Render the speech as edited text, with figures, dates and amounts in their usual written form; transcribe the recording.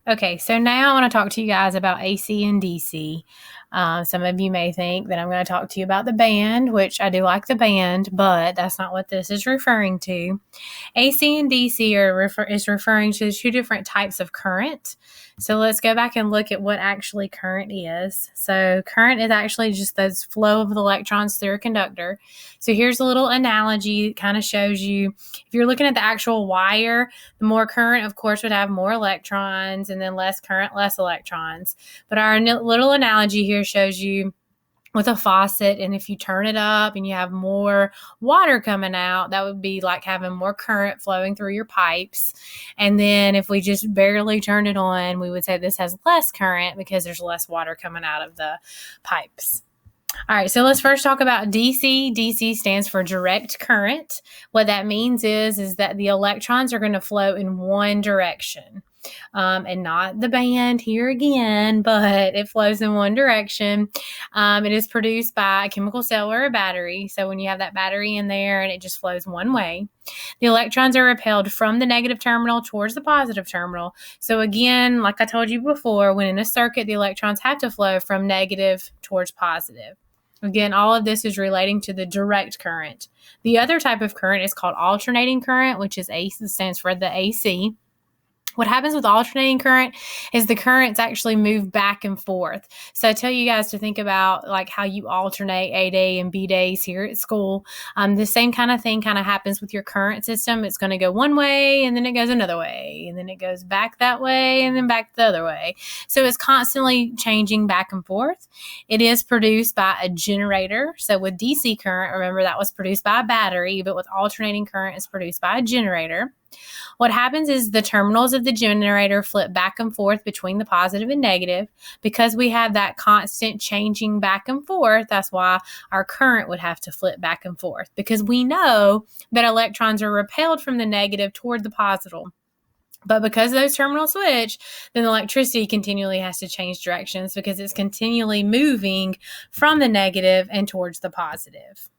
Okay, so now I want to talk to you guys about AC and DC. Some of you may think that I'm going to talk to you about the band, which I do like the band, but that's not what this is referring to. AC and DC is referring to two different types of current. So let's go back and look at what actually current is. So current is actually just the flow of the electrons through a conductor. So here's a little analogy that kind of shows you, if you're looking at the actual wire, the more current, of course, would have more electrons, and then less current, less electrons. But our little analogy here shows you with a faucet, and if you turn it up and you have more water coming out, that would be like having more current flowing through your pipes. And then if we just barely turn it on, we would say this has less current because there's less water coming out of the pipes. All right, so let's first talk about DC. DC stands for direct current. What that means is that the electrons are going to flow in one direction. And not the band here again, but it flows in one direction. It is produced by a chemical cell or a battery. So when you have that battery in there and it just flows one way, the electrons are repelled from the negative terminal towards the positive terminal. So again, like I told you before, when in a circuit, the electrons have to flow from negative towards positive. Again, all of this is relating to the direct current. The other type of current is called alternating current, which is AC, stands for the AC. What happens with alternating current is the currents actually move back and forth. So I tell you guys to think about like how you alternate A day and B days here at school. The same kind of thing kind of happens with your current system. It's going to go one way and then it goes another way and then it goes back that way and then back the other way. So it's constantly changing back and forth. It is produced by a generator. So with DC current, remember that was produced by a battery, but with alternating current, it's produced by a generator. What happens is the terminals of the generator flip back and forth between the positive and negative. Because we have that constant changing back and forth, that's why our current would have to flip back and forth, because we know that electrons are repelled from the negative toward the positive. But because those terminals switch, then the electricity continually has to change directions because it's continually moving from the negative and towards the positive.